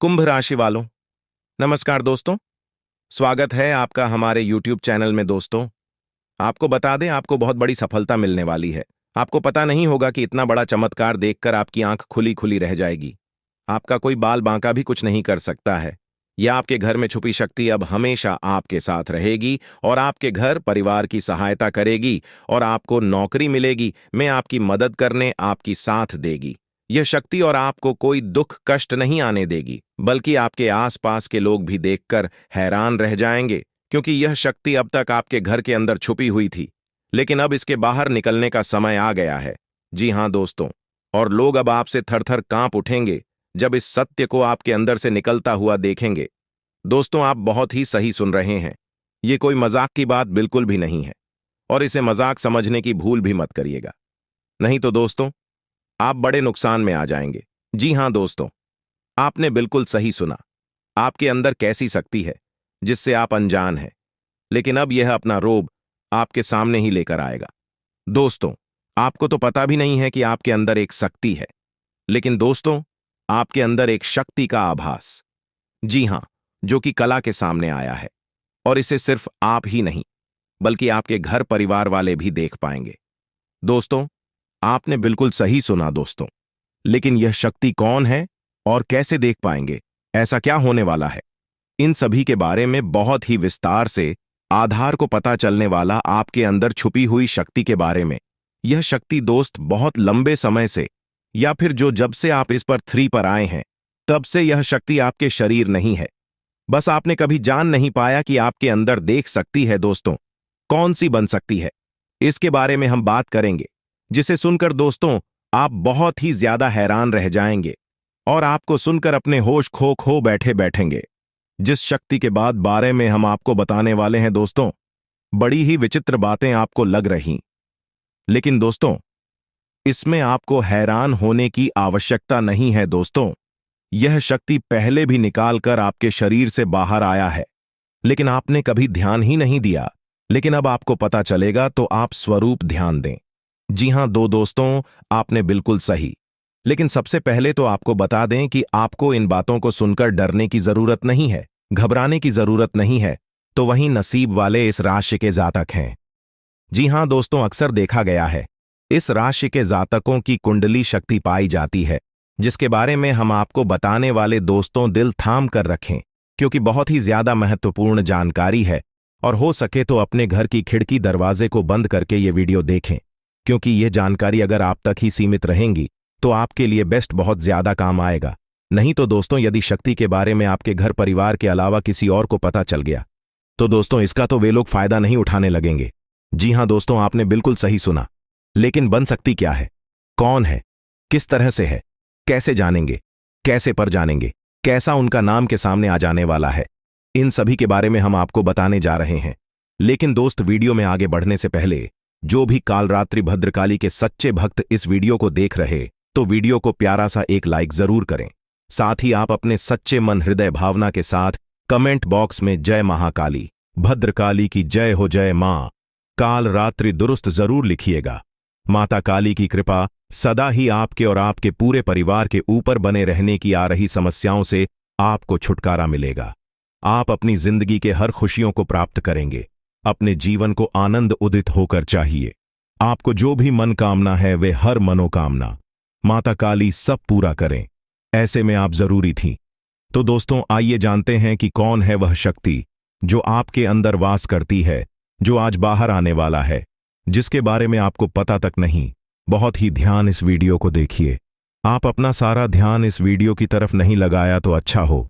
कुंभ राशि वालों, नमस्कार दोस्तों। स्वागत है आपका हमारे YouTube चैनल में। दोस्तों, आपको बता दें, आपको बहुत बड़ी सफलता मिलने वाली है। आपको पता नहीं होगा कि इतना बड़ा चमत्कार देखकर आपकी आंख खुली खुली रह जाएगी। आपका कोई बाल बांका भी कुछ नहीं कर सकता है। यह आपके घर में छुपी शक्ति अब हमेशा आपके साथ रहेगी और आपके घर परिवार की सहायता करेगी और आपको नौकरी मिलेगी, में आपकी मदद करने आपकी साथ देगी। यह शक्ति और आपको कोई दुख कष्ट नहीं आने देगी, बल्कि आपके आसपास के लोग भी देखकर हैरान रह जाएंगे, क्योंकि यह शक्ति अब तक आपके घर के अंदर छुपी हुई थी, लेकिन अब इसके बाहर निकलने का समय आ गया है। जी हां दोस्तों, और लोग अब आपसे थर थर कांप उठेंगे जब इस सत्य को आपके अंदर से निकलता हुआ देखेंगे। दोस्तों, आप बहुत ही सही सुन रहे हैं। ये कोई मजाक की बात बिल्कुल भी नहीं है, और इसे मजाक समझने की भूल भी मत करिएगा, नहीं तो दोस्तों आप बड़े नुकसान में आ जाएंगे। जी हां दोस्तों, आपने बिल्कुल सही सुना। आपके अंदर कैसी शक्ति है जिससे आप अनजान हैं, लेकिन अब यह अपना रोब आपके सामने ही लेकर आएगा। दोस्तों, आपको तो पता भी नहीं है कि आपके अंदर एक शक्ति है, लेकिन दोस्तों आपके अंदर एक शक्ति का आभास, जी हां, जो कि कला के सामने आया है, और इसे सिर्फ आप ही नहीं बल्कि आपके घर परिवार वाले भी देख पाएंगे। दोस्तों, आपने बिल्कुल सही सुना दोस्तों, लेकिन यह शक्ति कौन है और कैसे देख पाएंगे, ऐसा क्या होने वाला है, इन सभी के बारे में बहुत ही विस्तार से आधार को पता चलने वाला आपके अंदर छुपी हुई शक्ति के बारे में। यह शक्ति दोस्त बहुत लंबे समय से, या फिर जब से आप इस पर 3 पर आए हैं तब से यह शक्ति आपके शरीर नहीं है, बस आपने कभी जान नहीं पाया कि आपके अंदर देख सकती है। दोस्तों, कौन सी बन सकती है, इसके बारे में हम बात करेंगे, जिसे सुनकर दोस्तों आप बहुत ही ज्यादा हैरान रह जाएंगे और आपको सुनकर अपने होश खो बैठे बैठेंगे। जिस शक्ति के बारे में हम आपको बताने वाले हैं दोस्तों, बड़ी ही विचित्र बातें आपको लग रही, लेकिन दोस्तों इसमें आपको हैरान होने की आवश्यकता नहीं है। दोस्तों, यह शक्ति पहले भी निकालकर आपके शरीर से बाहर आया है, लेकिन आपने कभी ध्यान ही नहीं दिया। लेकिन अब आपको पता चलेगा, तो आप स्वरूप ध्यान दें। जी हां दोस्तों, आपने बिल्कुल सही। लेकिन सबसे पहले तो आपको बता दें कि आपको इन बातों को सुनकर डरने की जरूरत नहीं है, घबराने की जरूरत नहीं है। तो वहीं नसीब वाले इस राशि के जातक हैं। जी हां दोस्तों, अक्सर देखा गया है इस राशि के जातकों की कुंडली शक्ति पाई जाती है, जिसके बारे में हम आपको बताने वाले दोस्तों दिल थाम कर रखें, क्योंकि बहुत ही ज्यादा महत्वपूर्ण जानकारी है। और हो सके तो अपने घर की खिड़की दरवाजे को बंद करके ये वीडियो देखें, क्योंकि ये जानकारी अगर आप तक ही सीमित रहेंगी तो आपके लिए बेस्ट बहुत ज्यादा काम आएगा। नहीं तो दोस्तों, यदि शक्ति के बारे में आपके घर परिवार के अलावा किसी और को पता चल गया तो दोस्तों इसका तो वे लोग फायदा नहीं उठाने लगेंगे। जी हां दोस्तों, आपने बिल्कुल सही सुना। लेकिन बन सकती क्या है, कौन है, किस तरह से है, कैसे जानेंगे, कैसे पर जानेंगे, कैसा उनका नाम के सामने आ जाने वाला है, इन सभी के बारे में हम आपको बताने जा रहे हैं। लेकिन दोस्त, वीडियो में आगे बढ़ने से पहले जो भी कालरात्रि भद्रकाली के सच्चे भक्त इस वीडियो को देख रहे, तो वीडियो को प्यारा सा एक लाइक जरूर करें। साथ ही आप अपने सच्चे मन हृदय भावना के साथ कमेंट बॉक्स में जय महाकाली, भद्रकाली की जय हो, जय मां कालरात्रि दुरुस्त जरूर लिखिएगा। माता काली की कृपा सदा ही आपके और आपके पूरे परिवार के ऊपर बने रहने की आ रही समस्याओं से आपको छुटकारा मिलेगा। आप अपनी जिंदगी के हर खुशियों को प्राप्त करेंगे। अपने जीवन को आनंद उदित होकर चाहिए। आपको जो भी मन कामना है, वे हर मनोकामना माता काली सब पूरा करें, ऐसे में आप जरूरी थी। तो दोस्तों, आइए जानते हैं कि कौन है वह शक्ति जो आपके अंदर वास करती है, जो आज बाहर आने वाला है, जिसके बारे में आपको पता तक नहीं। बहुत ही ध्यान इस वीडियो को देखिए। आप अपना सारा ध्यान इस वीडियो की तरफ नहीं लगाया तो अच्छा हो।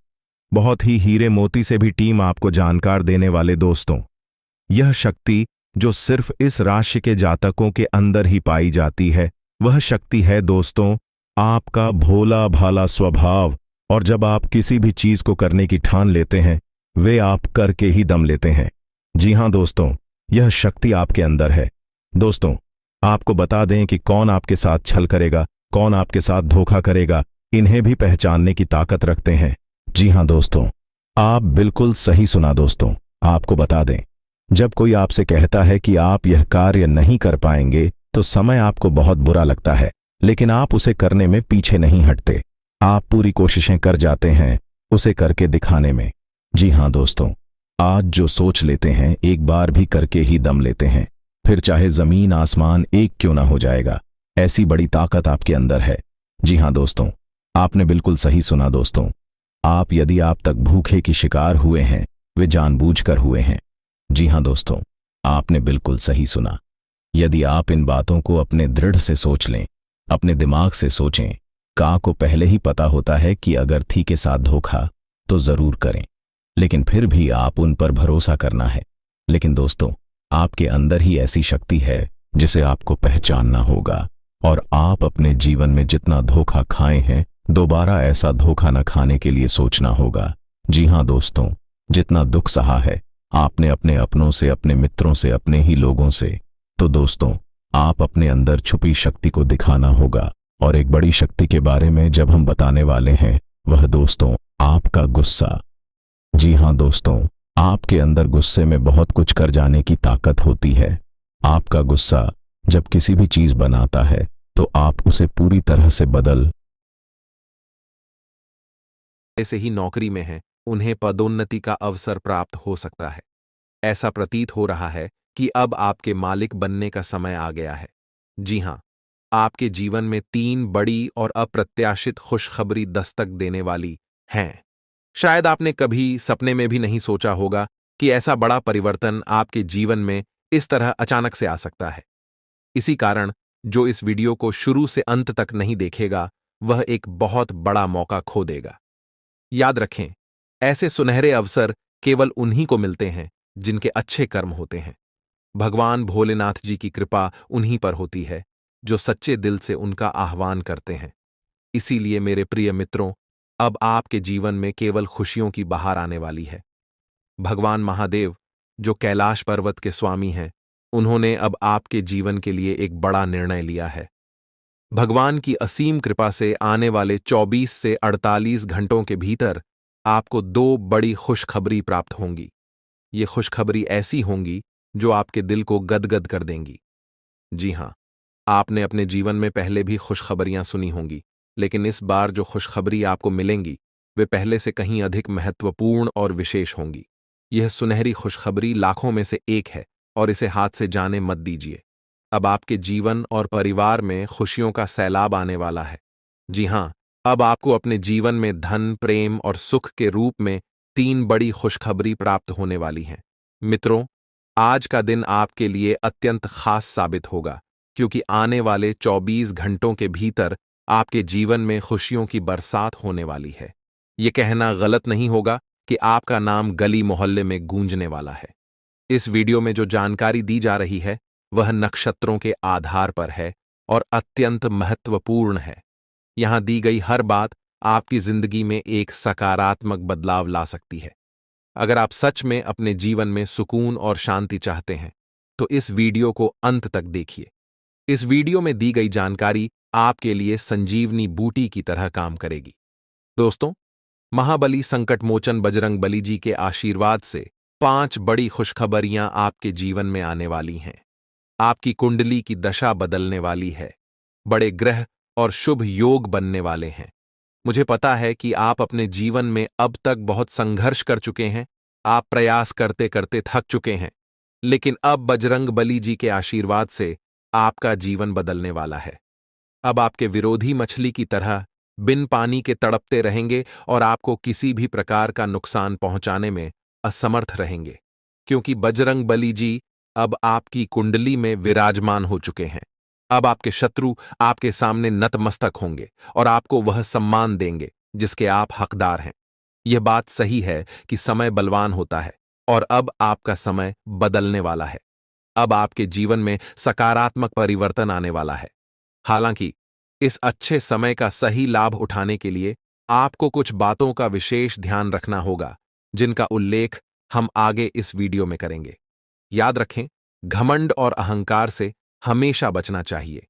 बहुत ही हीरे मोती से भी टीम आपको जानकार देने वाले दोस्तों, यह शक्ति जो सिर्फ इस राशि के जातकों के अंदर ही पाई जाती है, वह शक्ति है दोस्तों आपका भोला भाला स्वभाव। और जब आप किसी भी चीज को करने की ठान लेते हैं, वे आप करके ही दम लेते हैं। जी हां दोस्तों, यह शक्ति आपके अंदर है। दोस्तों, आपको बता दें कि कौन आपके साथ छल करेगा, कौन आपके साथ धोखा करेगा, इन्हें भी पहचानने की ताकत रखते हैं। जी हां दोस्तों, आप बिल्कुल सही सुना। दोस्तों, आपको बता दें, जब कोई आपसे कहता है कि आप यह कार्य नहीं कर पाएंगे, तो समय आपको बहुत बुरा लगता है, लेकिन आप उसे करने में पीछे नहीं हटते। आप पूरी कोशिशें कर जाते हैं, उसे करके दिखाने में। जी हाँ दोस्तों, आज जो सोच लेते हैं एक बार भी करके ही दम लेते हैं, फिर चाहे जमीन आसमान एक क्यों ना हो जाएगा। ऐसी बड़ी ताकत आपके अंदर है। जी हाँ दोस्तों, आपने बिल्कुल सही सुना दोस्तों। यदि आप तक भूखे की शिकार हुए हैं, वे जानबूझकर हुए हैं। जी हाँ दोस्तों, आपने बिल्कुल सही सुना। यदि आप इन बातों को अपने दृढ़ से सोच लें, अपने दिमाग से सोचें, को पहले ही पता होता है कि अगर थी के साथ धोखा तो जरूर करें, लेकिन फिर भी आप उन पर भरोसा करना है। लेकिन दोस्तों, आपके अंदर ही ऐसी शक्ति है जिसे आपको पहचानना होगा, और आप अपने जीवन में जितना धोखा खाए हैं, दोबारा ऐसा धोखा न खाने के लिए सोचना होगा। जी हाँ दोस्तों, जितना दुख सहा है आपने अपने अपनों से, अपने मित्रों से, अपने ही लोगों से, तो दोस्तों आप अपने अंदर छुपी शक्ति को दिखाना होगा। और एक बड़ी शक्ति के बारे में जब हम बताने वाले हैं, वह दोस्तों आपका गुस्सा। जी हाँ दोस्तों, आपके अंदर गुस्से में बहुत कुछ कर जाने की ताकत होती है। आपका गुस्सा जब किसी भी चीज बनाता है तो आप उसे पूरी तरह से बदल। ऐसे ही नौकरी में हैं, उन्हें पदोन्नति का अवसर प्राप्त हो सकता है। ऐसा प्रतीत हो रहा है कि अब आपके मालिक बनने का समय आ गया है। जी हां, आपके जीवन में 3 बड़ी और अप्रत्याशित खुशखबरी दस्तक देने वाली हैं। शायद आपने कभी सपने में भी नहीं सोचा होगा कि ऐसा बड़ा परिवर्तन आपके जीवन में इस तरह अचानक से आ सकता है। इसी कारण जो इस वीडियो को शुरू से अंत तक नहीं देखेगा, वह एक बहुत बड़ा मौका खो देगा। याद रखें, ऐसे सुनहरे अवसर केवल उन्हीं को मिलते हैं जिनके अच्छे कर्म होते हैं। भगवान भोलेनाथ जी की कृपा उन्हीं पर होती है जो सच्चे दिल से उनका आह्वान करते हैं। इसीलिए मेरे प्रिय मित्रों, अब आपके जीवन में केवल खुशियों की बहार आने वाली है। भगवान महादेव, जो कैलाश पर्वत के स्वामी हैं, उन्होंने अब आपके जीवन के लिए एक बड़ा निर्णय लिया है। भगवान की असीम कृपा से आने वाले 24 से 48 घंटों के भीतर आपको 2 बड़ी खुशखबरी प्राप्त होंगी। ये खुशखबरी ऐसी होंगी जो आपके दिल को गदगद कर देंगी। जी हां, आपने अपने जीवन में पहले भी खुशखबरियां सुनी होंगी, लेकिन इस बार जो खुशखबरी आपको मिलेंगी, वे पहले से कहीं अधिक महत्वपूर्ण और विशेष होंगी। यह सुनहरी खुशखबरी लाखों में से एक है और इसे हाथ से जाने मत दीजिए। अब आपके जीवन और परिवार में खुशियों का सैलाब आने वाला है। जी हां, अब आपको अपने जीवन में धन, प्रेम और सुख के रूप में 3 बड़ी खुशखबरी प्राप्त होने वाली हैं। मित्रों, आज का दिन आपके लिए अत्यंत खास साबित होगा, क्योंकि आने वाले 24 घंटों के भीतर आपके जीवन में खुशियों की बरसात होने वाली है। ये कहना गलत नहीं होगा कि आपका नाम गली मोहल्ले में गूंजने वाला है। इस वीडियो में जो जानकारी दी जा रही है, वह नक्षत्रों के आधार पर है और अत्यंत महत्वपूर्ण है। यहां दी गई हर बात आपकी जिंदगी में एक सकारात्मक बदलाव ला सकती है। अगर आप सच में अपने जीवन में सुकून और शांति चाहते हैं, तो इस वीडियो को अंत तक देखिए। इस वीडियो में दी गई जानकारी आपके लिए संजीवनी बूटी की तरह काम करेगी। दोस्तों, महाबली संकटमोचन बजरंग बली जी के आशीर्वाद से 5 बड़ी खुशखबरियां आपके जीवन में आने वाली हैं। आपकी कुंडली की दशा बदलने वाली है। बड़े ग्रह और शुभ योग बनने वाले हैं। मुझे पता है कि आप अपने जीवन में अब तक बहुत संघर्ष कर चुके हैं। आप प्रयास करते करते थक चुके हैं, लेकिन अब बजरंग बली जी के आशीर्वाद से आपका जीवन बदलने वाला है। अब आपके विरोधी मछली की तरह बिन पानी के तड़पते रहेंगे और आपको किसी भी प्रकार का नुकसान पहुंचाने में असमर्थ रहेंगे, क्योंकि बजरंग बली जी अब आपकी कुंडली में विराजमान हो चुके हैं। अब आपके शत्रु आपके सामने नतमस्तक होंगे और आपको वह सम्मान देंगे जिसके आप हकदार हैं। यह बात सही है कि समय बलवान होता है और अब आपका समय बदलने वाला है। अब आपके जीवन में सकारात्मक परिवर्तन आने वाला है। हालांकि इस अच्छे समय का सही लाभ उठाने के लिए आपको कुछ बातों का विशेष ध्यान रखना होगा, जिनका उल्लेख हम आगे इस वीडियो में करेंगे। याद रखें, घमंड और अहंकार से हमेशा बचना चाहिए।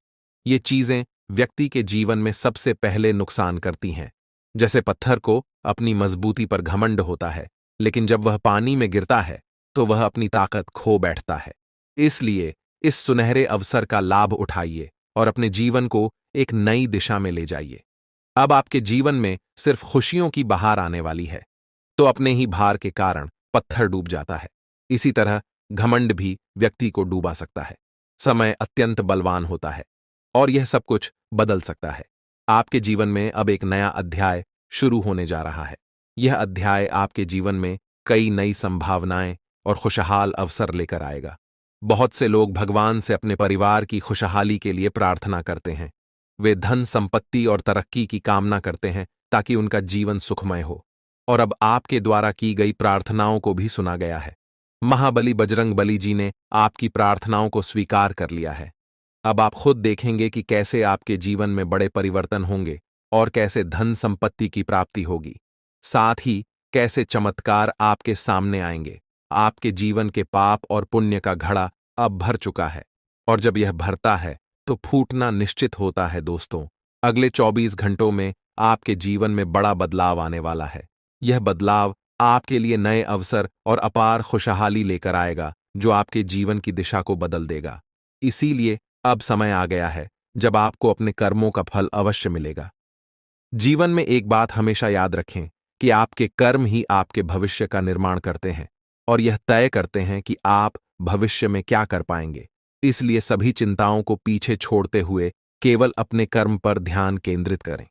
ये चीजें व्यक्ति के जीवन में सबसे पहले नुकसान करती हैं। जैसे पत्थर को अपनी मजबूती पर घमंड होता है, लेकिन जब वह पानी में गिरता है तो वह अपनी ताकत खो बैठता है। इसलिए इस सुनहरे अवसर का लाभ उठाइए और अपने जीवन को एक नई दिशा में ले जाइए। अब आपके जीवन में सिर्फ खुशियों की बहार आने वाली है, तो अपने ही भार के कारण पत्थर डूब जाता है। इसी तरह घमंड भी व्यक्ति को डूबा सकता है। समय अत्यंत बलवान होता है और यह सब कुछ बदल सकता है। आपके जीवन में अब एक नया अध्याय शुरू होने जा रहा है। यह अध्याय आपके जीवन में कई नई संभावनाएं और खुशहाल अवसर लेकर आएगा। बहुत से लोग भगवान से अपने परिवार की खुशहाली के लिए प्रार्थना करते हैं। वे धन, संपत्ति और तरक्की की कामना करते हैं ताकि उनका जीवन सुखमय हो। और अब आपके द्वारा की गई प्रार्थनाओं को भी सुना गया है। महाबली बजरंग बली जी ने आपकी प्रार्थनाओं को स्वीकार कर लिया है। अब आप खुद देखेंगे कि कैसे आपके जीवन में बड़े परिवर्तन होंगे और कैसे धन संपत्ति की प्राप्ति होगी। साथ ही कैसे चमत्कार आपके सामने आएंगे। आपके जीवन के पाप और पुण्य का घड़ा अब भर चुका है और जब यह भरता है तो फूटना निश्चित होता है। दोस्तों, अगले 24 घंटों में आपके जीवन में बड़ा बदलाव आने वाला है। यह बदलाव आपके लिए नए अवसर और अपार खुशहाली लेकर आएगा जो आपके जीवन की दिशा को बदल देगा। इसीलिए अब समय आ गया है जब आपको अपने कर्मों का फल अवश्य मिलेगा। जीवन में एक बात हमेशा याद रखें कि आपके कर्म ही आपके भविष्य का निर्माण करते हैं और यह तय करते हैं कि आप भविष्य में क्या कर पाएंगे। इसलिए सभी चिंताओं को पीछे छोड़ते हुए केवल अपने कर्म पर ध्यान केंद्रित करें।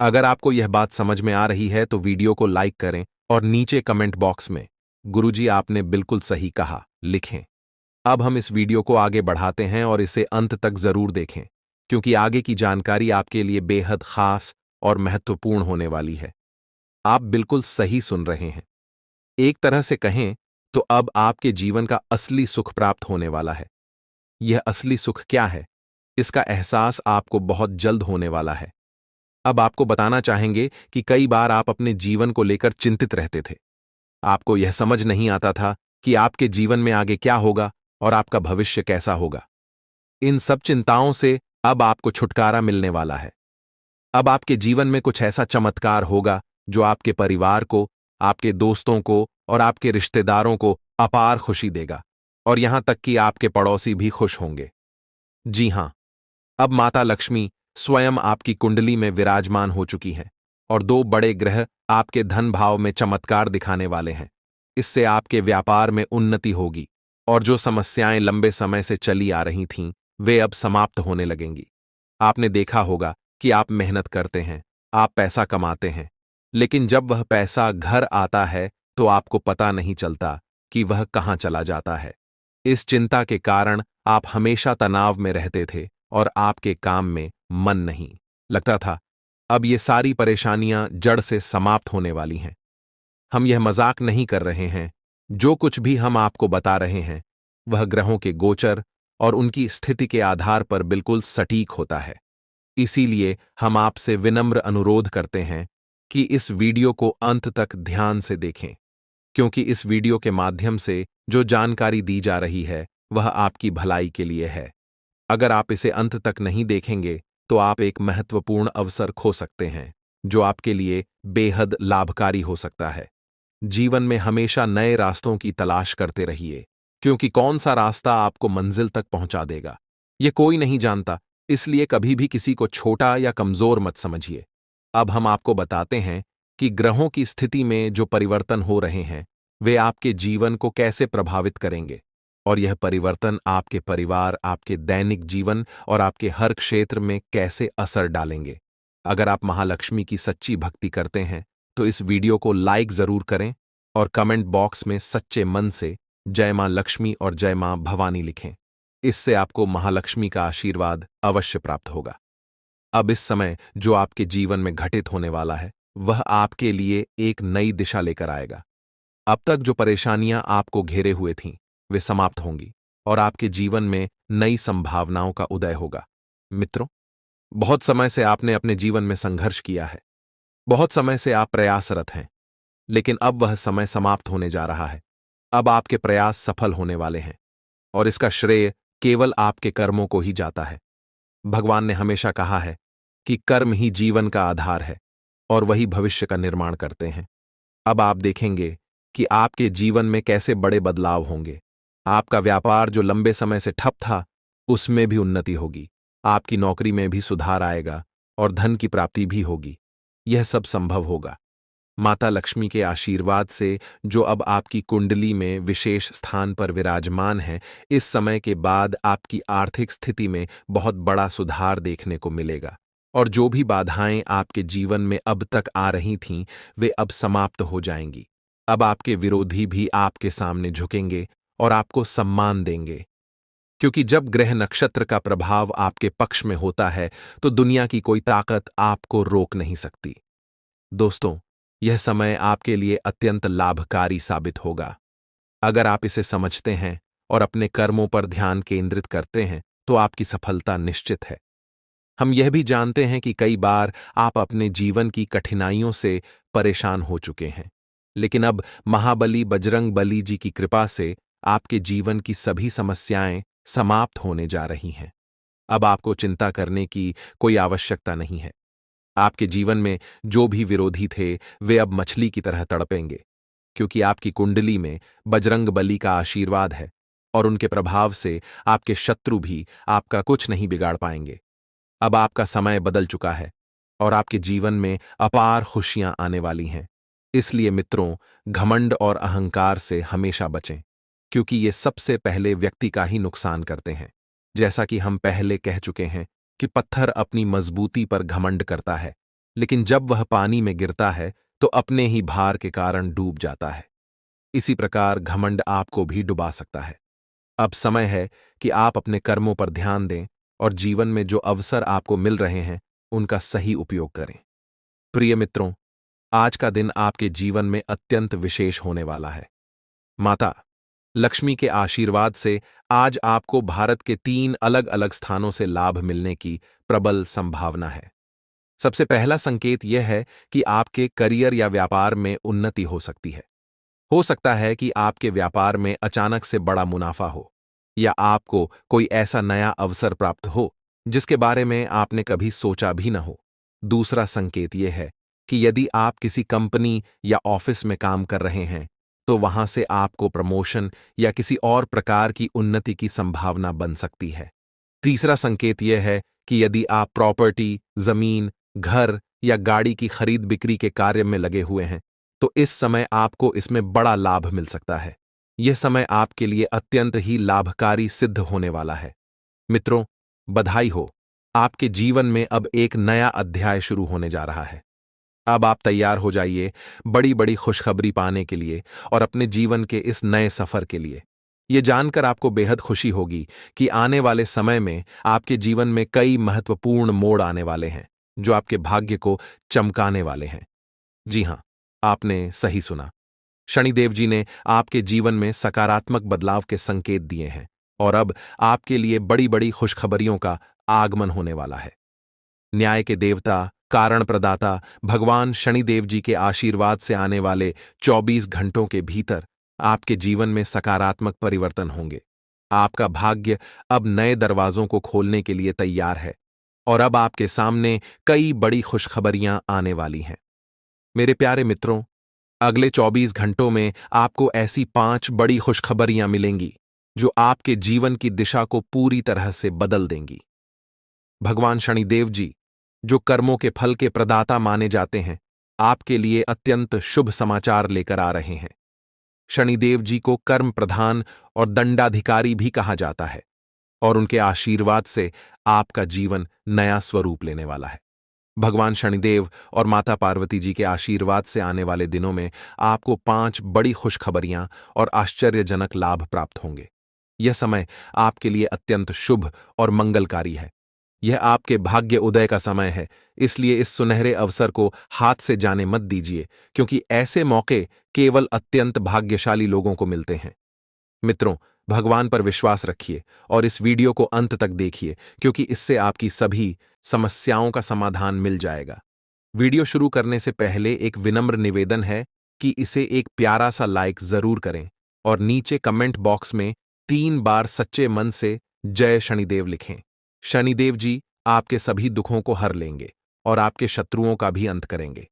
अगर आपको यह बात समझ में आ रही है तो वीडियो को लाइक करें और नीचे कमेंट बॉक्स में गुरुजी आपने बिल्कुल सही कहा लिखें। अब हम इस वीडियो को आगे बढ़ाते हैं और इसे अंत तक जरूर देखें क्योंकि आगे की जानकारी आपके लिए बेहद खास और महत्वपूर्ण होने वाली है। आप बिल्कुल सही सुन रहे हैं। एक तरह से कहें तो अब आपके जीवन का असली सुख प्राप्त होने वाला है। यह असली सुख क्या है, इसका एहसास आपको बहुत जल्द होने वाला है। अब आपको बताना चाहेंगे कि कई बार आप अपने जीवन को लेकर चिंतित रहते थे। आपको यह समझ नहीं आता था कि आपके जीवन में आगे क्या होगा और आपका भविष्य कैसा होगा। इन सब चिंताओं से अब आपको छुटकारा मिलने वाला है। अब आपके जीवन में कुछ ऐसा चमत्कार होगा जो आपके परिवार को, आपके दोस्तों को और आपके रिश्तेदारों को अपार खुशी देगा और यहां तक कि आपके पड़ोसी भी खुश होंगे। जी हां, अब माता लक्ष्मी स्वयं आपकी कुंडली में विराजमान हो चुकी हैं और 2 बड़े ग्रह आपके धन भाव में चमत्कार दिखाने वाले हैं। इससे आपके व्यापार में उन्नति होगी और जो समस्याएं लंबे समय से चली आ रही थीं, वे अब समाप्त होने लगेंगी। आपने देखा होगा कि आप मेहनत करते हैं, आप पैसा कमाते हैं, लेकिन जब वह पैसा घर आता है तो आपको पता नहीं चलता कि वह कहां चला जाता है। इस चिंता के कारण आप हमेशा तनाव में रहते थे और आपके काम में मन नहीं लगता था। अब ये सारी परेशानियां जड़ से समाप्त होने वाली हैं। हम यह मजाक नहीं कर रहे हैं। जो कुछ भी हम आपको बता रहे हैं वह ग्रहों के गोचर और उनकी स्थिति के आधार पर बिल्कुल सटीक होता है। इसीलिए हम आपसे विनम्र अनुरोध करते हैं कि इस वीडियो को अंत तक ध्यान से देखें, क्योंकि इस वीडियो के माध्यम से जो जानकारी दी जा रही है वह आपकी भलाई के लिए है। अगर आप इसे अंत तक नहीं देखेंगे तो आप एक महत्वपूर्ण अवसर खो सकते हैं जो आपके लिए बेहद लाभकारी हो सकता है। जीवन में हमेशा नए रास्तों की तलाश करते रहिए, क्योंकि कौन सा रास्ता आपको मंजिल तक पहुंचा देगा ये कोई नहीं जानता। इसलिए कभी भी किसी को छोटा या कमजोर मत समझिए। अब हम आपको बताते हैं कि ग्रहों की स्थिति में जो परिवर्तन हो रहे हैं वे आपके जीवन को कैसे प्रभावित करेंगे और यह परिवर्तन आपके परिवार, आपके दैनिक जीवन और आपके हर क्षेत्र में कैसे असर डालेंगे। अगर आप महालक्ष्मी की सच्ची भक्ति करते हैं तो इस वीडियो को लाइक जरूर करें और कमेंट बॉक्स में सच्चे मन से जय मां लक्ष्मी और जय मां भवानी लिखें। इससे आपको महालक्ष्मी का आशीर्वाद अवश्य प्राप्त होगा। अब इस समय जो आपके जीवन में घटित होने वाला है वह आपके लिए एक नई दिशा लेकर आएगा। अब तक जो परेशानियां आपको घेरे हुए थीं वे समाप्त होंगी और आपके जीवन में नई संभावनाओं का उदय होगा। मित्रों, बहुत समय से आपने अपने जीवन में संघर्ष किया है। बहुत समय से आप प्रयासरत हैं, लेकिन अब वह समय समाप्त होने जा रहा है। अब आपके प्रयास सफल होने वाले हैं और इसका श्रेय केवल आपके कर्मों को ही जाता है। भगवान ने हमेशा कहा है कि कर्म ही जीवन का आधार है और वही भविष्य का निर्माण करते हैं। अब आप देखेंगे कि आपके जीवन में कैसे बड़े बदलाव होंगे। आपका व्यापार जो लंबे समय से ठप था उसमें भी उन्नति होगी। आपकी नौकरी में भी सुधार आएगा और धन की प्राप्ति भी होगी। यह सब संभव होगा माता लक्ष्मी के आशीर्वाद से, जो अब आपकी कुंडली में विशेष स्थान पर विराजमान है। इस समय के बाद आपकी आर्थिक स्थिति में बहुत बड़ा सुधार देखने को मिलेगा और जो भी बाधाएं आपके जीवन में अब तक आ रही थीं, वे अब समाप्त हो जाएंगी। अब आपके विरोधी भी आपके सामने झुकेंगे और आपको सम्मान देंगे, क्योंकि जब ग्रह नक्षत्र का प्रभाव आपके पक्ष में होता है तो दुनिया की कोई ताकत आपको रोक नहीं सकती। दोस्तों, यह समय आपके लिए अत्यंत लाभकारी साबित होगा। अगर आप इसे समझते हैं और अपने कर्मों पर ध्यान केंद्रित करते हैं तो आपकी सफलता निश्चित है। हम यह भी जानते हैं कि कई बार आप अपने जीवन की कठिनाइयों से परेशान हो चुके हैं, लेकिन अब महाबली बजरंग बली जी की कृपा से आपके जीवन की सभी समस्याएं समाप्त होने जा रही हैं। अब आपको चिंता करने की कोई आवश्यकता नहीं है। आपके जीवन में जो भी विरोधी थे, वे अब मछली की तरह तड़पेंगे, क्योंकि आपकी कुंडली में बजरंग बली का आशीर्वाद है और उनके प्रभाव से आपके शत्रु भी आपका कुछ नहीं बिगाड़ पाएंगे। अब आपका समय बदल चुका है और आपके जीवन में अपार खुशियां आने वाली हैं। इसलिए मित्रों, घमंड और अहंकार से हमेशा बचें, क्योंकि ये सबसे पहले व्यक्ति का ही नुकसान करते हैं। जैसा कि हम पहले कह चुके हैं कि पत्थर अपनी मजबूती पर घमंड करता है, लेकिन जब वह पानी में गिरता है तो अपने ही भार के कारण डूब जाता है। इसी प्रकार घमंड आपको भी डुबा सकता है। अब समय है कि आप अपने कर्मों पर ध्यान दें और जीवन में जो अवसर आपको मिल रहे हैं, उनका सही उपयोग करें। प्रिय मित्रों, आज का दिन आपके जीवन में अत्यंत विशेष होने वाला है। माता लक्ष्मी के आशीर्वाद से आज आपको भारत के 3 अलग अलग स्थानों से लाभ मिलने की प्रबल संभावना है। सबसे पहला संकेत यह है कि आपके करियर या व्यापार में उन्नति हो सकती है। हो सकता है कि आपके व्यापार में अचानक से बड़ा मुनाफा हो, या आपको कोई ऐसा नया अवसर प्राप्त हो जिसके बारे में आपने कभी सोचा भी न हो। दूसरा संकेत यह है कि यदि आप किसी कंपनी या ऑफिस में काम कर रहे हैं तो वहां से आपको प्रमोशन या किसी और प्रकार की उन्नति की संभावना बन सकती है। तीसरा संकेत यह है कि यदि आप प्रॉपर्टी, जमीन, घर या गाड़ी की खरीद बिक्री के कार्य में लगे हुए हैं तो इस समय आपको इसमें बड़ा लाभ मिल सकता है। यह समय आपके लिए अत्यंत ही लाभकारी सिद्ध होने वाला है। मित्रों, बधाई हो, आपके जीवन में अब एक नया अध्याय शुरू होने जा रहा है। अब आप तैयार हो जाइए बड़ी बड़ी खुशखबरी पाने के लिए और अपने जीवन के इस नए सफर के लिए। ये जानकर आपको बेहद खुशी होगी कि आने वाले समय में आपके जीवन में कई महत्वपूर्ण मोड़ आने वाले हैं जो आपके भाग्य को चमकाने वाले हैं। जी हां, आपने सही सुना। शनिदेव जी ने आपके जीवन में सकारात्मक बदलाव के संकेत दिए हैं और अब आपके लिए बड़ी बड़ी खुशखबरियों का आगमन होने वाला है। न्याय के देवता, कारण प्रदाता भगवान शनिदेव जी के आशीर्वाद से आने वाले 24 घंटों के भीतर आपके जीवन में सकारात्मक परिवर्तन होंगे। आपका भाग्य अब नए दरवाजों को खोलने के लिए तैयार है और अब आपके सामने कई बड़ी खुशखबरियां आने वाली हैं। मेरे प्यारे मित्रों, अगले 24 घंटों में आपको ऐसी 5 बड़ी खुशखबरियां मिलेंगी जो आपके जीवन की दिशा को पूरी तरह से बदल देंगी। भगवान शनिदेव जी, जो कर्मों के फल के प्रदाता माने जाते हैं, आपके लिए अत्यंत शुभ समाचार लेकर आ रहे हैं। शनिदेव जी को कर्म प्रधान और दंडाधिकारी भी कहा जाता है और उनके आशीर्वाद से आपका जीवन नया स्वरूप लेने वाला है। भगवान शनिदेव और माता पार्वती जी के आशीर्वाद से आने वाले दिनों में आपको 5 बड़ी खुशखबरियां और आश्चर्यजनक लाभ प्राप्त होंगे। यह समय आपके लिए अत्यंत शुभ और मंगलकारी है। यह आपके भाग्य उदय का समय है, इसलिए इस सुनहरे अवसर को हाथ से जाने मत दीजिए, क्योंकि ऐसे मौके केवल अत्यंत भाग्यशाली लोगों को मिलते हैं। मित्रों, भगवान पर विश्वास रखिए और इस वीडियो को अंत तक देखिए, क्योंकि इससे आपकी सभी समस्याओं का समाधान मिल जाएगा। वीडियो शुरू करने से पहले एक विनम्र निवेदन है कि इसे एक प्यारा सा लाइक जरूर करें और नीचे कमेंट बॉक्स में 3 बार सच्चे मन से जय शनिदेव लिखें। शनिदेव जी आपके सभी दुखों को हर लेंगे और आपके शत्रुओं का भी अंत करेंगे।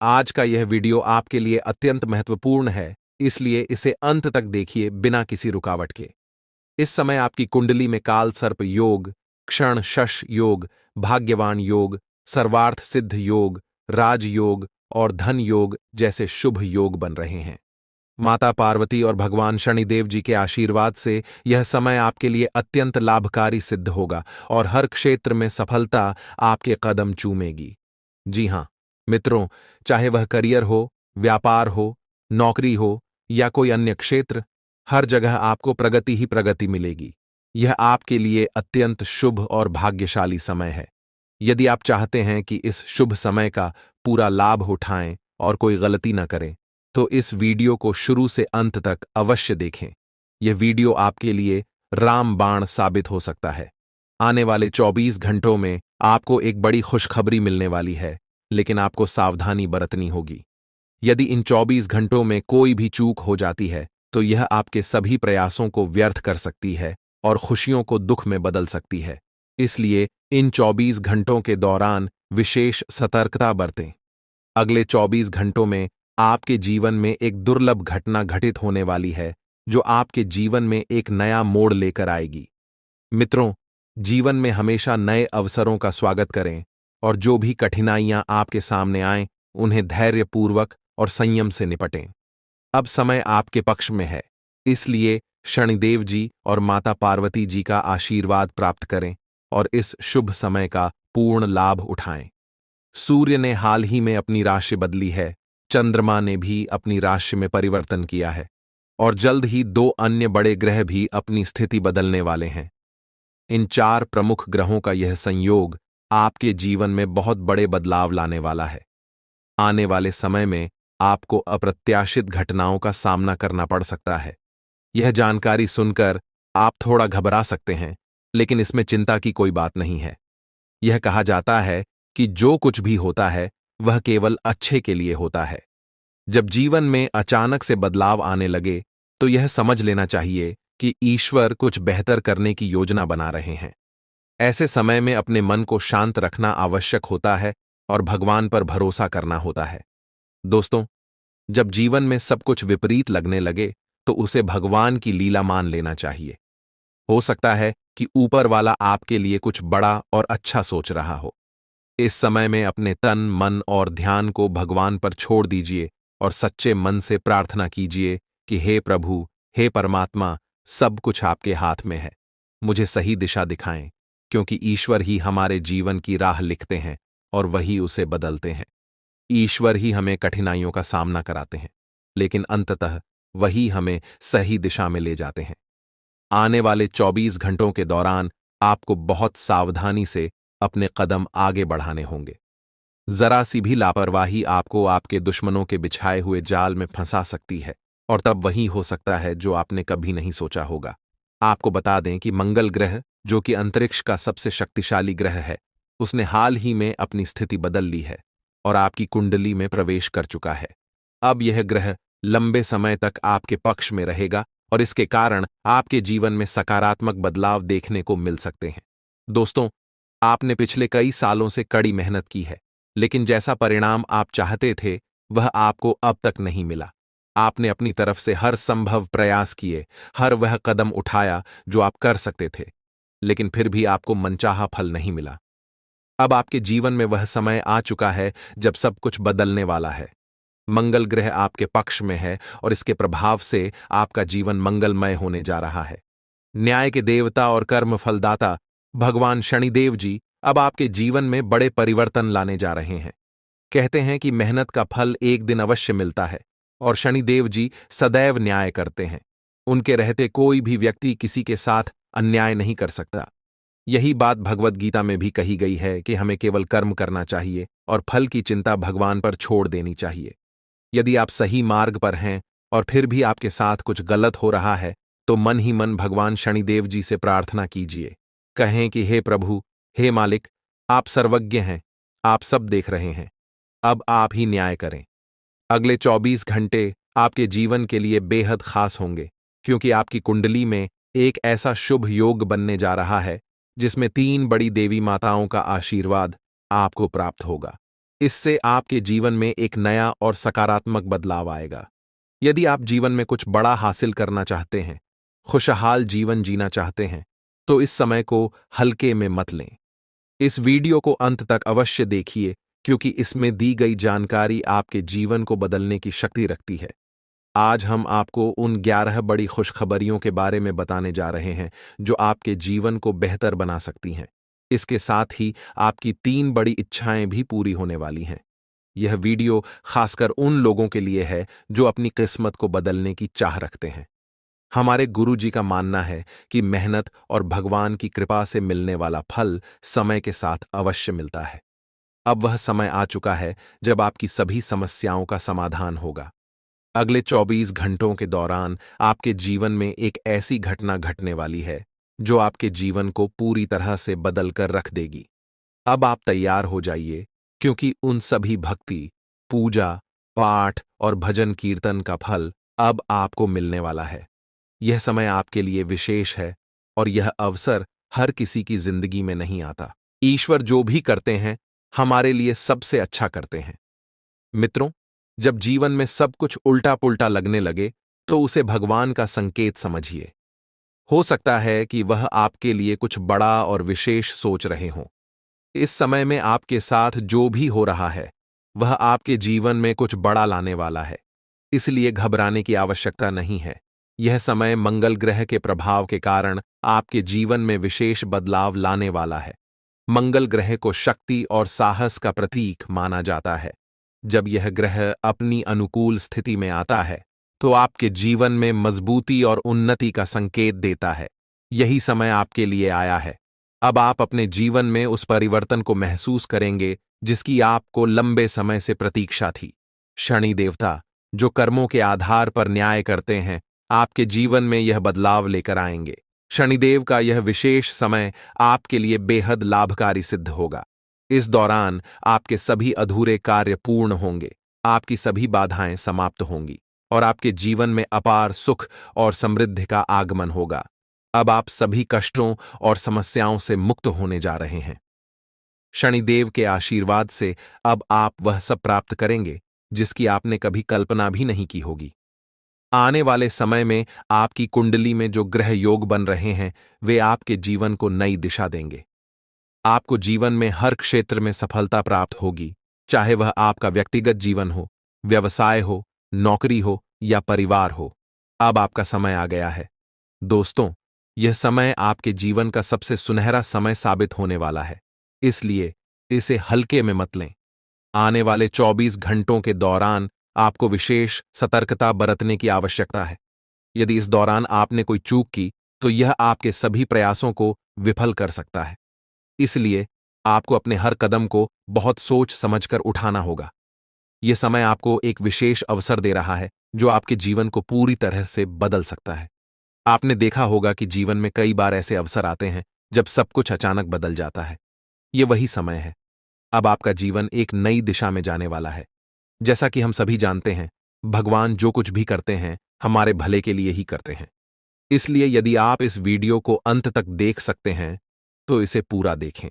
आज का यह वीडियो आपके लिए अत्यंत महत्वपूर्ण है, इसलिए इसे अंत तक देखिए बिना किसी रुकावट के। इस समय आपकी कुंडली में काल सर्प योग, क्षण शश योग, भाग्यवान योग, सर्वार्थ सिद्ध योग, राजयोग और धन योग जैसे शुभ योग बन रहे हैं। माता पार्वती और भगवान शनिदेव जी के आशीर्वाद से यह समय आपके लिए अत्यंत लाभकारी सिद्ध होगा और हर क्षेत्र में सफलता आपके कदम चूमेगी। जी हां मित्रों, चाहे वह करियर हो, व्यापार हो, नौकरी हो या कोई अन्य क्षेत्र, हर जगह आपको प्रगति ही प्रगति मिलेगी। यह आपके लिए अत्यंत शुभ और भाग्यशाली समय है। यदि आप चाहते हैं कि इस शुभ समय का पूरा लाभ उठाएं और कोई गलती न करें, तो इस वीडियो को शुरू से अंत तक अवश्य देखें। यह वीडियो आपके लिए रामबाण साबित हो सकता है। आने वाले 24 घंटों में आपको एक बड़ी खुशखबरी मिलने वाली है, लेकिन आपको सावधानी बरतनी होगी। यदि इन 24 घंटों में कोई भी चूक हो जाती है, तो यह आपके सभी प्रयासों को व्यर्थ कर सकती है और खुशियों को दुख में बदल सकती है। इसलिए इन 24 घंटों के दौरान विशेष सतर्कता बरतें। अगले 24 घंटों में आपके जीवन में एक दुर्लभ घटना घटित होने वाली है, जो आपके जीवन में एक नया मोड़ लेकर आएगी। मित्रों, जीवन में हमेशा नए अवसरों का स्वागत करें और जो भी कठिनाइयां आपके सामने आएं, उन्हें धैर्यपूर्वक और संयम से निपटें। अब समय आपके पक्ष में है, इसलिए शनिदेव जी और माता पार्वती जी का आशीर्वाद प्राप्त करें और इस शुभ समय का पूर्ण लाभ उठाएं। सूर्य ने हाल ही में अपनी राशि बदली है, चंद्रमा ने भी अपनी राशि में परिवर्तन किया है और जल्द ही 2 अन्य बड़े ग्रह भी अपनी स्थिति बदलने वाले हैं। इन 4 प्रमुख ग्रहों का यह संयोग आपके जीवन में बहुत बड़े बदलाव लाने वाला है। आने वाले समय में आपको अप्रत्याशित घटनाओं का सामना करना पड़ सकता है। यह जानकारी सुनकर आप थोड़ा घबरा सकते हैं, लेकिन इसमें चिंता की कोई बात नहीं है। यह कहा जाता है कि जो कुछ भी होता है वह केवल अच्छे के लिए होता है। जब जीवन में अचानक से बदलाव आने लगे, तो यह समझ लेना चाहिए कि ईश्वर कुछ बेहतर करने की योजना बना रहे हैं। ऐसे समय में अपने मन को शांत रखना आवश्यक होता है और भगवान पर भरोसा करना होता है। दोस्तों, जब जीवन में सब कुछ विपरीत लगने लगे, तो उसे भगवान की लीला मान लेना चाहिए। हो सकता है कि ऊपर वाला आपके लिए कुछ बड़ा और अच्छा सोच रहा हो। इस समय में अपने तन, मन और ध्यान को भगवान पर छोड़ दीजिए और सच्चे मन से प्रार्थना कीजिए कि हे प्रभु, हे परमात्मा, सब कुछ आपके हाथ में है। मुझे सही दिशा दिखाएं, क्योंकि ईश्वर ही हमारे जीवन की राह लिखते हैं और वही उसे बदलते हैं। ईश्वर ही हमें कठिनाइयों का सामना कराते हैं, लेकिन अंततः वही हमें सही दिशा में ले जाते हैं। आने वाले 24 घंटों के दौरान आपको बहुत सावधानी से अपने कदम आगे बढ़ाने होंगे। जरा सी भी लापरवाही आपको आपके दुश्मनों के बिछाए हुए जाल में फंसा सकती है और तब वही हो सकता है जो आपने कभी नहीं सोचा होगा। आपको बता दें कि मंगल ग्रह, जो कि अंतरिक्ष का सबसे शक्तिशाली ग्रह है, उसने हाल ही में अपनी स्थिति बदल ली है और आपकी कुंडली में प्रवेश कर चुका है। अब यह ग्रह लंबे समय तक आपके पक्ष में रहेगा और इसके कारण आपके जीवन में सकारात्मक बदलाव देखने को मिल सकते हैं। दोस्तों, आपने पिछले कई सालों से कड़ी मेहनत की है, लेकिन जैसा परिणाम आप चाहते थे वह आपको अब तक नहीं मिला। आपने अपनी तरफ से हर संभव प्रयास किए, हर वह कदम उठाया जो आप कर सकते थे, लेकिन फिर भी आपको मनचाहा फल नहीं मिला। अब आपके जीवन में वह समय आ चुका है जब सब कुछ बदलने वाला है। मंगल ग्रह आपके पक्ष में है और इसके प्रभाव से आपका जीवन मंगलमय होने जा रहा है। न्याय के देवता और कर्म फलदाता भगवान शनिदेव जी अब आपके जीवन में बड़े परिवर्तन लाने जा रहे हैं। कहते हैं कि मेहनत का फल एक दिन अवश्य मिलता है और शनिदेव जी सदैव न्याय करते हैं। उनके रहते कोई भी व्यक्ति किसी के साथ अन्याय नहीं कर सकता। यही बात भगवद गीता में भी कही गई है कि हमें केवल कर्म करना चाहिए और फल की चिंता भगवान पर छोड़ देनी चाहिए। यदि आप सही मार्ग पर हैं और फिर भी आपके साथ कुछ गलत हो रहा है, तो मन ही मन भगवान शनिदेव जी से प्रार्थना कीजिए। कहें कि हे प्रभु, हे मालिक, आप सर्वज्ञ हैं, आप सब देख रहे हैं, अब आप ही न्याय करें। अगले 24 घंटे आपके जीवन के लिए बेहद खास होंगे, क्योंकि आपकी कुंडली में एक ऐसा शुभ योग बनने जा रहा है जिसमें 3 बड़ी देवी माताओं का आशीर्वाद आपको प्राप्त होगा। इससे आपके जीवन में एक नया और सकारात्मक बदलाव आएगा। यदि आप जीवन में कुछ बड़ा हासिल करना चाहते हैं, खुशहाल जीवन जीना चाहते हैं, तो इस समय को हल्के में मत लें। इस वीडियो को अंत तक अवश्य देखिए, क्योंकि इसमें दी गई जानकारी आपके जीवन को बदलने की शक्ति रखती है। आज हम आपको उन 11 बड़ी खुशखबरियों के बारे में बताने जा रहे हैं जो आपके जीवन को बेहतर बना सकती हैं। इसके साथ ही आपकी 3 बड़ी इच्छाएं भी पूरी होने वाली हैं। यह वीडियो खासकर उन लोगों के लिए है जो अपनी किस्मत को बदलने की चाह रखते हैं। हमारे गुरुजी का मानना है कि मेहनत और भगवान की कृपा से मिलने वाला फल समय के साथ अवश्य मिलता है। अब वह समय आ चुका है जब आपकी सभी समस्याओं का समाधान होगा। अगले 24 घंटों के दौरान आपके जीवन में एक ऐसी घटना घटने वाली है जो आपके जीवन को पूरी तरह से बदल कर रख देगी। अब आप तैयार हो जाइए, क्योंकि उन सभी भक्ति, पूजा, पाठ और भजन कीर्तन का फल अब आपको मिलने वाला है। यह समय आपके लिए विशेष है और यह अवसर हर किसी की जिंदगी में नहीं आता। ईश्वर जो भी करते हैं हमारे लिए सबसे अच्छा करते हैं। मित्रों, जब जीवन में सब कुछ उल्टा पुल्टा लगने लगे तो उसे भगवान का संकेत समझिए। हो सकता है कि वह आपके लिए कुछ बड़ा और विशेष सोच रहे हों। इस समय में आपके साथ जो भी हो रहा है वह आपके जीवन में कुछ बड़ा लाने वाला है, इसलिए घबराने की आवश्यकता नहीं है। यह समय मंगल ग्रह के प्रभाव के कारण आपके जीवन में विशेष बदलाव लाने वाला है। मंगल ग्रह को शक्ति और साहस का प्रतीक माना जाता है। जब यह ग्रह अपनी अनुकूल स्थिति में आता है तो आपके जीवन में मजबूती और उन्नति का संकेत देता है। यही समय आपके लिए आया है। अब आप अपने जीवन में उस परिवर्तन को महसूस करेंगे जिसकी आपको लंबे समय से प्रतीक्षा थी। शनि देवता, जो कर्मों के आधार पर न्याय करते हैं, आपके जीवन में यह बदलाव लेकर आएंगे। शनिदेव का यह विशेष समय आपके लिए बेहद लाभकारी सिद्ध होगा। इस दौरान आपके सभी अधूरे कार्य पूर्ण होंगे, आपकी सभी बाधाएं समाप्त होंगी और आपके जीवन में अपार सुख और समृद्धि का आगमन होगा। अब आप सभी कष्टों और समस्याओं से मुक्त होने जा रहे हैं। शनिदेव के आशीर्वाद से अब आप वह सब प्राप्त करेंगे जिसकी आपने कभी कल्पना भी नहीं की होगी। आने वाले समय में आपकी कुंडली में जो ग्रह योग बन रहे हैं वे आपके जीवन को नई दिशा देंगे। आपको जीवन में हर क्षेत्र में सफलता प्राप्त होगी, चाहे वह आपका व्यक्तिगत जीवन हो, व्यवसाय हो, नौकरी हो या परिवार हो। अब आपका समय आ गया है। दोस्तों, यह समय आपके जीवन का सबसे सुनहरा समय साबित होने वाला है, इसलिए इसे हल्के में मत लें। आने वाले 24 घंटों के दौरान आपको विशेष सतर्कता बरतने की आवश्यकता है। यदि इस दौरान आपने कोई चूक की तो यह आपके सभी प्रयासों को विफल कर सकता है। इसलिए आपको अपने हर कदम को बहुत सोच समझकर उठाना होगा। यह समय आपको एक विशेष अवसर दे रहा है जो आपके जीवन को पूरी तरह से बदल सकता है। आपने देखा होगा कि जीवन में कई बार ऐसे अवसर आते हैं जब सब कुछ अचानक बदल जाता है। यह वही समय है। अब आपका जीवन एक नई दिशा में जाने वाला है। जैसा कि हम सभी जानते हैं, भगवान जो कुछ भी करते हैं हमारे भले के लिए ही करते हैं। इसलिए यदि आप इस वीडियो को अंत तक देख सकते हैं तो इसे पूरा देखें,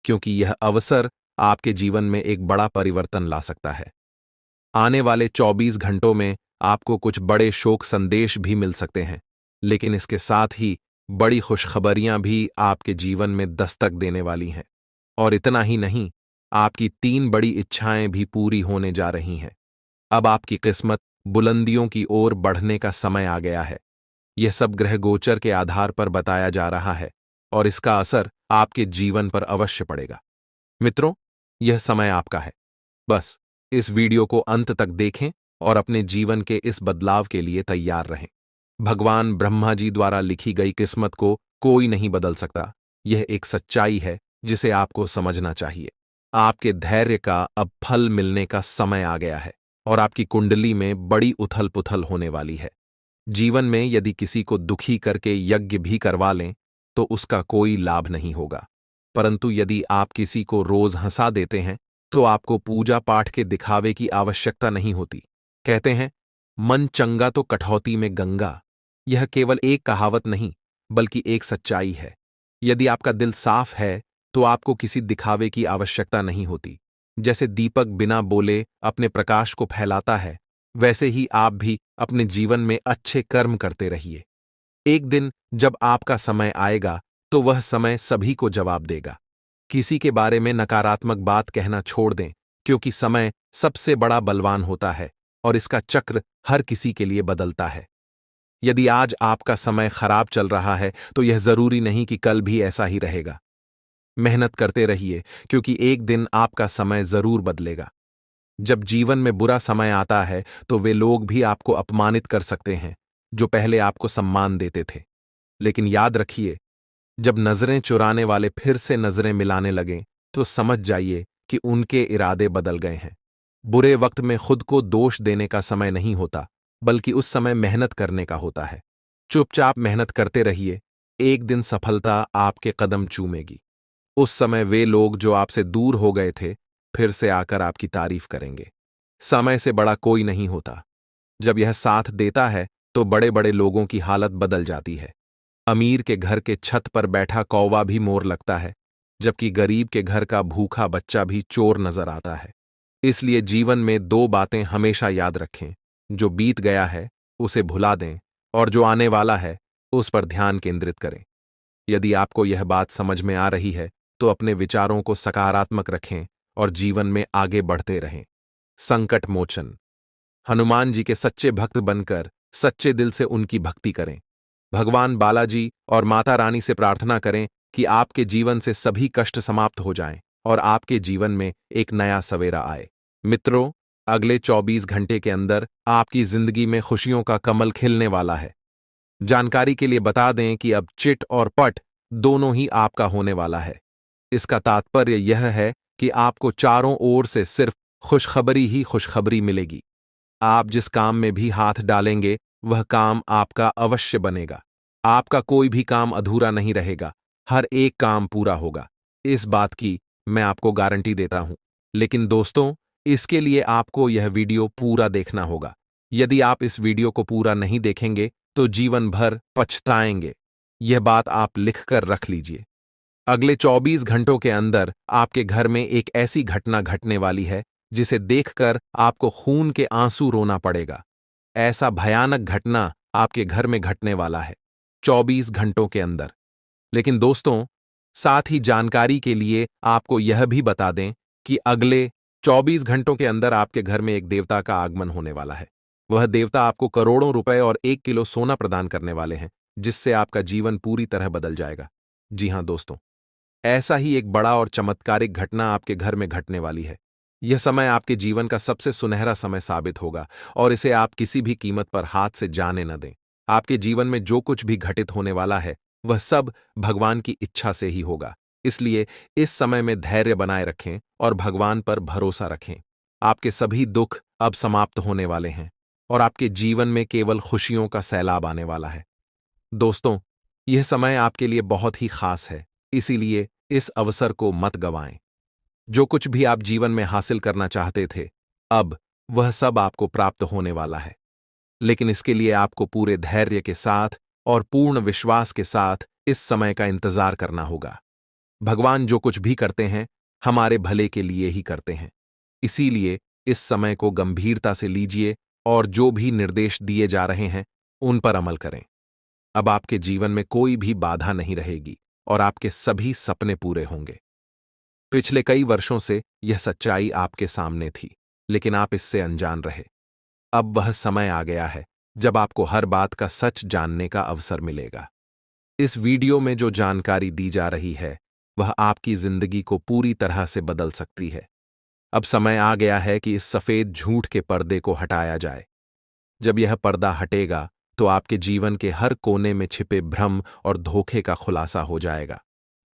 क्योंकि यह अवसर आपके जीवन में एक बड़ा परिवर्तन ला सकता है। आने वाले 24 घंटों में आपको कुछ बड़े शोक संदेश भी मिल सकते हैं, लेकिन इसके साथ ही बड़ी खुशखबरियां भी आपके जीवन में दस्तक देने वाली हैं। और इतना ही नहीं, आपकी 3 बड़ी इच्छाएं भी पूरी होने जा रही हैं। अब आपकी किस्मत बुलंदियों की ओर बढ़ने का समय आ गया है। यह सब ग्रह गोचर के आधार पर बताया जा रहा है और इसका असर आपके जीवन पर अवश्य पड़ेगा। मित्रों, यह समय आपका है। बस इस वीडियो को अंत तक देखें और अपने जीवन के इस बदलाव के लिए तैयार रहें। भगवान ब्रह्मा जी द्वारा लिखी गई किस्मत को कोई नहीं बदल सकता। यह एक सच्चाई है जिसे आपको समझना चाहिए। आपके धैर्य का अब फल मिलने का समय आ गया है और आपकी कुंडली में बड़ी उथल पुथल होने वाली है। जीवन में यदि किसी को दुखी करके यज्ञ भी करवा लें तो उसका कोई लाभ नहीं होगा, परंतु यदि आप किसी को रोज हंसा देते हैं तो आपको पूजा पाठ के दिखावे की आवश्यकता नहीं होती। कहते हैं, मन चंगा तो कठौती में गंगा। यह केवल एक कहावत नहीं बल्कि एक सच्चाई है। यदि आपका दिल साफ है तो आपको किसी दिखावे की आवश्यकता नहीं होती। जैसे दीपक बिना बोले अपने प्रकाश को फैलाता है, वैसे ही आप भी अपने जीवन में अच्छे कर्म करते रहिए। एक दिन जब आपका समय आएगा तो वह समय सभी को जवाब देगा। किसी के बारे में नकारात्मक बात कहना छोड़ दें क्योंकि समय सबसे बड़ा बलवान होता है और इसका चक्र हर किसी के लिए बदलता है। यदि आज आपका समय खराब चल रहा है तो यह जरूरी नहीं कि कल भी ऐसा ही रहेगा। मेहनत करते रहिए, क्योंकि एक दिन आपका समय जरूर बदलेगा। जब जीवन में बुरा समय आता है तो वे लोग भी आपको अपमानित कर सकते हैं जो पहले आपको सम्मान देते थे। लेकिन याद रखिए, जब नजरें चुराने वाले फिर से नजरें मिलाने लगें तो समझ जाइए कि उनके इरादे बदल गए हैं। बुरे वक्त में खुद को दोष देने का समय नहीं होता, बल्कि उस समय मेहनत करने का होता है। चुपचाप मेहनत करते रहिए, एक दिन सफलता आपके कदम चूमेगी। उस समय वे लोग जो आपसे दूर हो गए थे फिर से आकर आपकी तारीफ करेंगे। समय से बड़ा कोई नहीं होता। जब यह साथ देता है तो बड़े बड़े लोगों की हालत बदल जाती है। अमीर के घर के छत पर बैठा कौवा भी मोर लगता है, जबकि गरीब के घर का भूखा बच्चा भी चोर नजर आता है। इसलिए जीवन में दो बातें हमेशा याद रखें, जो बीत गया है उसे भुला दें और जो आने वाला है उस पर ध्यान केंद्रित करें। यदि आपको यह बात समझ में आ रही है तो अपने विचारों को सकारात्मक रखें और जीवन में आगे बढ़ते रहें। संकट मोचन। हनुमान जी के सच्चे भक्त बनकर सच्चे दिल से उनकी भक्ति करें। भगवान बालाजी और माता रानी से प्रार्थना करें कि आपके जीवन से सभी कष्ट समाप्त हो जाएं और आपके जीवन में एक नया सवेरा आए। मित्रों, अगले 24 घंटे के अंदर आपकी जिंदगी में खुशियों का कमल खिलने वाला है। जानकारी के लिए बता दें कि अब चिट और पट दोनों ही आपका होने वाला है। इसका तात्पर्य यह है कि आपको चारों ओर से सिर्फ खुशखबरी ही खुशखबरी मिलेगी। आप जिस काम में भी हाथ डालेंगे वह काम आपका अवश्य बनेगा। आपका कोई भी काम अधूरा नहीं रहेगा, हर एक काम पूरा होगा। इस बात की मैं आपको गारंटी देता हूं। लेकिन दोस्तों, इसके लिए आपको यह वीडियो पूरा देखना होगा। यदि आप इस वीडियो को पूरा नहीं देखेंगे तो जीवन भर पछताएंगे। यह बात आप लिखकर रख लीजिए। अगले 24 घंटों के अंदर आपके घर में एक ऐसी घटना घटने वाली है जिसे देखकर आपको खून के आंसू रोना पड़ेगा। ऐसा भयानक घटना आपके घर में घटने वाला है 24 घंटों के अंदर। लेकिन दोस्तों, साथ ही जानकारी के लिए आपको यह भी बता दें कि अगले 24 घंटों के अंदर आपके घर में एक देवता का आगमन होने वाला है। वह देवता आपको करोड़ों रुपए और 1 किलो सोना प्रदान करने वाले हैं, जिससे आपका जीवन पूरी तरह बदल जाएगा। जी हां दोस्तों, ऐसा ही एक बड़ा और चमत्कारिक घटना आपके घर में घटने वाली है। यह समय आपके जीवन का सबसे सुनहरा समय साबित होगा और इसे आप किसी भी कीमत पर हाथ से जाने न दें। आपके जीवन में जो कुछ भी घटित होने वाला है वह सब भगवान की इच्छा से ही होगा। इसलिए इस समय में धैर्य बनाए रखें और भगवान पर भरोसा रखें। आपके सभी दुख अब समाप्त होने वाले हैं और आपके जीवन में केवल खुशियों का सैलाब आने वाला है। दोस्तों, यह समय आपके लिए बहुत ही खास है, इसीलिए इस अवसर को मत गंवाएं। जो कुछ भी आप जीवन में हासिल करना चाहते थे, अब वह सब आपको प्राप्त होने वाला है। लेकिन इसके लिए आपको पूरे धैर्य के साथ और पूर्ण विश्वास के साथ इस समय का इंतजार करना होगा। भगवान जो कुछ भी करते हैं हमारे भले के लिए ही करते हैं। इसीलिए इस समय को गंभीरता से लीजिए और जो भी निर्देश दिए जा रहे हैं उन पर अमल करें। अब आपके जीवन में कोई भी बाधा नहीं रहेगी और आपके सभी सपने पूरे होंगे। पिछले कई वर्षों से यह सच्चाई आपके सामने थी, लेकिन आप इससे अनजान रहे। अब वह समय आ गया है जब आपको हर बात का सच जानने का अवसर मिलेगा। इस वीडियो में जो जानकारी दी जा रही है वह आपकी जिंदगी को पूरी तरह से बदल सकती है। अब समय आ गया है कि इस सफेद झूठ के पर्दे को हटाया जाए। जब यह पर्दा हटेगा तो आपके जीवन के हर कोने में छिपे भ्रम और धोखे का खुलासा हो जाएगा।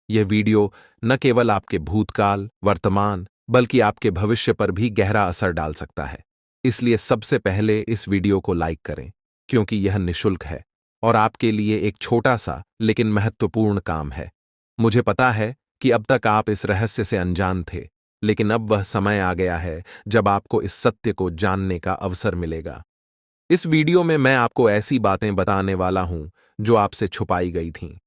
यह वीडियो न केवल आपके भूतकाल, वर्तमान, बल्कि आपके भविष्य पर भी गहरा असर डाल सकता है। इसलिए सबसे पहले इस वीडियो को लाइक करें, क्योंकि यह निःशुल्क है और आपके लिए एक छोटा सा लेकिन महत्वपूर्ण काम है। मुझे पता है कि अब तक आप इस रहस्य से अनजान थे, लेकिन अब वह समय आ गया है जब आपको इस सत्य को जानने का अवसर मिलेगा। इस वीडियो में मैं आपको ऐसी बातें बताने वाला हूं जो आपसे छुपाई गई थीं।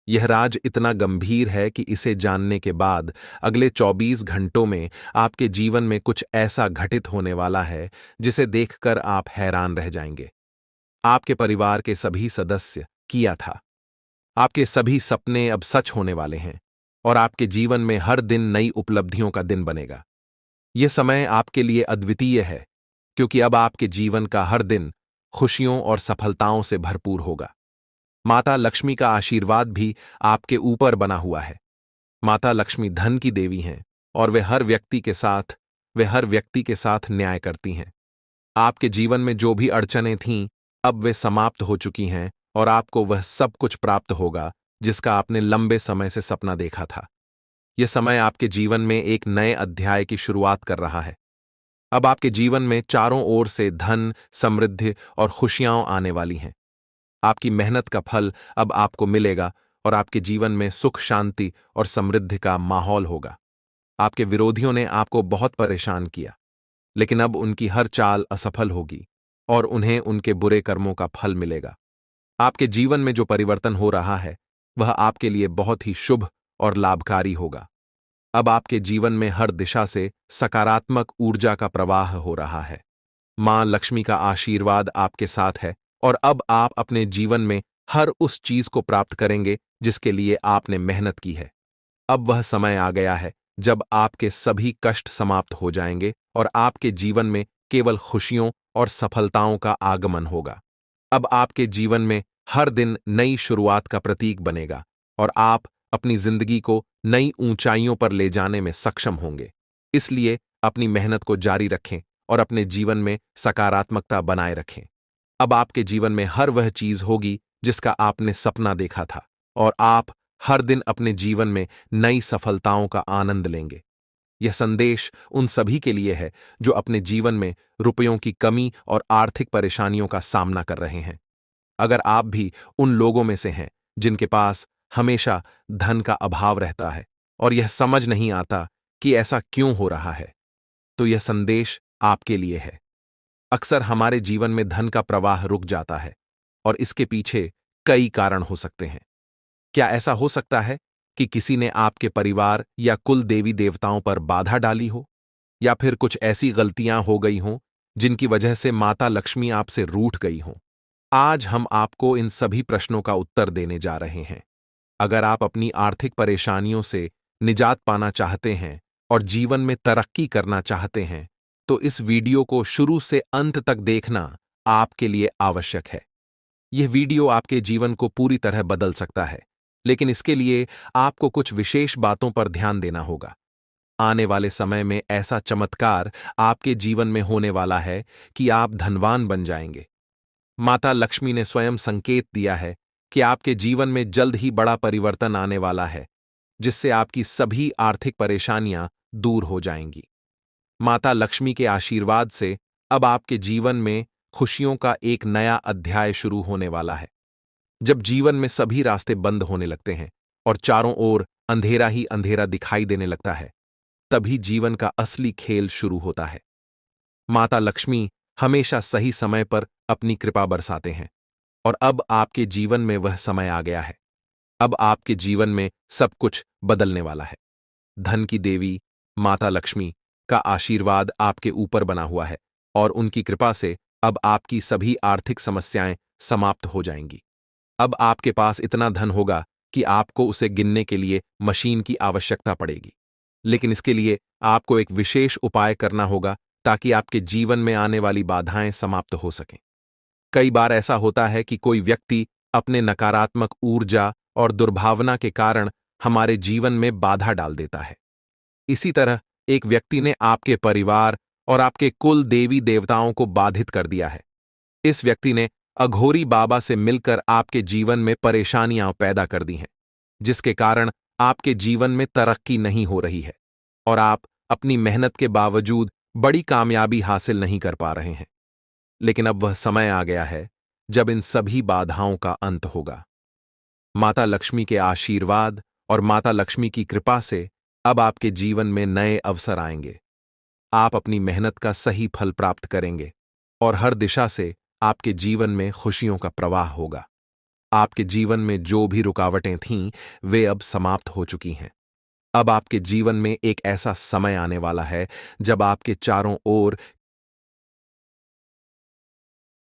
यह राज इतना गंभीर है कि इसे जानने के बाद अगले 24 घंटों में आपके जीवन में कुछ ऐसा घटित होने वाला है जिसे देखकर आप हैरान रह जाएंगे। आपके परिवार के सभी सदस्य किया था। आपके सभी सपने अब सच होने वाले हैं और आपके जीवन में हर दिन नई उपलब्धियों का दिन बनेगा। यह समय आपके लिए अद्वितीय है, क्योंकि अब आपके जीवन का हर दिन खुशियों और सफलताओं से भरपूर होगा। माता लक्ष्मी का आशीर्वाद भी आपके ऊपर बना हुआ है। माता लक्ष्मी धन की देवी हैं और वे हर व्यक्ति के साथ न्याय करती हैं। आपके जीवन में जो भी अड़चनें थीं, अब वे समाप्त हो चुकी हैं और आपको वह सब कुछ प्राप्त होगा जिसका आपने लंबे समय से सपना देखा था। यह समय आपके जीवन में एक नए अध्याय की शुरुआत कर रहा है। अब आपके जीवन में चारों ओर से धन, समृद्धि और खुशियां आने वाली हैं। आपकी मेहनत का फल अब आपको मिलेगा और आपके जीवन में सुख, शांति और समृद्धि का माहौल होगा। आपके विरोधियों ने आपको बहुत परेशान किया, लेकिन अब उनकी हर चाल असफल होगी और उन्हें उनके बुरे कर्मों का फल मिलेगा। आपके जीवन में जो परिवर्तन हो रहा है, वह आपके लिए बहुत ही शुभ और लाभकारी होगा। अब आपके जीवन में हर दिशा से सकारात्मक ऊर्जा का प्रवाह हो रहा है। मां लक्ष्मी का आशीर्वाद आपके साथ है और अब आप अपने जीवन में हर उस चीज को प्राप्त करेंगे जिसके लिए आपने मेहनत की है। अब वह समय आ गया है जब आपके सभी कष्ट समाप्त हो जाएंगे और आपके जीवन में केवल खुशियों और सफलताओं का आगमन होगा। अब आपके जीवन में हर दिन नई शुरुआत का प्रतीक बनेगा और आप अपनी जिंदगी को नई ऊंचाइयों पर ले जाने में सक्षम होंगे। इसलिए अपनी मेहनत को जारी रखें और अपने जीवन में सकारात्मकता बनाए रखें। अब आपके जीवन में हर वह चीज होगी जिसका आपने सपना देखा था और आप हर दिन अपने जीवन में नई सफलताओं का आनंद लेंगे। यह संदेश उन सभी के लिए है जो अपने जीवन में रुपयों की कमी और आर्थिक परेशानियों का सामना कर रहे हैं। अगर आप भी उन लोगों में से हैं जिनके पास हमेशा धन का अभाव रहता है और यह समझ नहीं आता कि ऐसा क्यों हो रहा है, तो यह संदेश आपके लिए है। अक्सर हमारे जीवन में धन का प्रवाह रुक जाता है और इसके पीछे कई कारण हो सकते हैं। क्या ऐसा हो सकता है कि किसी ने आपके परिवार या कुल देवी देवताओं पर बाधा डाली हो, या फिर कुछ ऐसी गलतियां हो गई हों जिनकी वजह से माता लक्ष्मी आपसे रूठ गई हों? आज हम आपको इन सभी प्रश्नों का उत्तर देने जा रहे हैं। अगर आप अपनी आर्थिक परेशानियों से निजात पाना चाहते हैं और जीवन में तरक्की करना चाहते हैं, तो इस वीडियो को शुरू से अंत तक देखना आपके लिए आवश्यक है। यह वीडियो आपके जीवन को पूरी तरह बदल सकता है, लेकिन इसके लिए आपको कुछ विशेष बातों पर ध्यान देना होगा। आने वाले समय में ऐसा चमत्कार आपके जीवन में होने वाला है कि आप धनवान बन जाएंगे। माता लक्ष्मी ने स्वयं संकेत दिया है कि आपके जीवन में जल्द ही बड़ा परिवर्तन आने वाला है, जिससे आपकी सभी आर्थिक परेशानियां दूर हो जाएंगी। माता लक्ष्मी के आशीर्वाद से अब आपके जीवन में खुशियों का एक नया अध्याय शुरू होने वाला है। जब जीवन में सभी रास्ते बंद होने लगते हैं और चारों ओर अंधेरा ही अंधेरा दिखाई देने लगता है, तभी जीवन का असली खेल शुरू होता है। माता लक्ष्मी हमेशा सही समय पर अपनी कृपा बरसाते हैं और अब आपके जीवन में वह समय आ गया है। अब आपके जीवन में सब कुछ बदलने वाला है। धन की देवी माता लक्ष्मी का आशीर्वाद आपके ऊपर बना हुआ है और उनकी कृपा से अब आपकी सभी आर्थिक समस्याएं समाप्त हो जाएंगी। अब आपके पास इतना धन होगा कि आपको उसे गिनने के लिए मशीन की आवश्यकता पड़ेगी। लेकिन इसके लिए आपको एक विशेष उपाय करना होगा ताकि आपके जीवन में आने वाली बाधाएं समाप्त हो सकें। कई बार ऐसा होता है कि कोई व्यक्ति अपने नकारात्मक ऊर्जा और दुर्भावना के कारण हमारे जीवन में बाधा डाल देता है। इसी तरह एक व्यक्ति ने आपके परिवार और आपके कुल देवी देवताओं को बाधित कर दिया है। इस व्यक्ति ने अघोरी बाबा से मिलकर आपके जीवन में परेशानियां पैदा कर दी हैं, जिसके कारण आपके जीवन में तरक्की नहीं हो रही है और आप अपनी मेहनत के बावजूद बड़ी कामयाबी हासिल नहीं कर पा रहे हैं। लेकिन अब वह समय आ गया है जब इन सभी बाधाओं का अंत होगा। माता लक्ष्मी के आशीर्वाद और माता लक्ष्मी की कृपा से अब आपके जीवन में नए अवसर आएंगे। आप अपनी मेहनत का सही फल प्राप्त करेंगे और हर दिशा से आपके जीवन में खुशियों का प्रवाह होगा। आपके जीवन में जो भी रुकावटें थीं, वे अब समाप्त हो चुकी हैं। अब आपके जीवन में एक ऐसा समय आने वाला है जब आपके चारों ओर